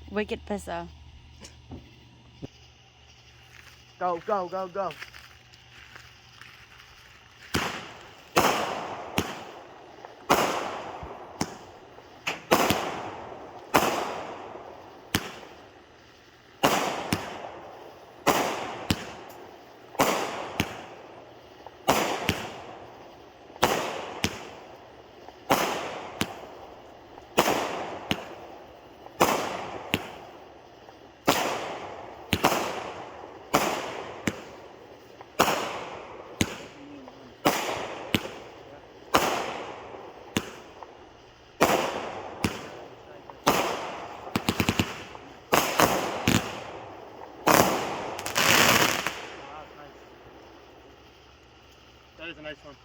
Wicket pissah. Go, go, go, go. That is a nice one.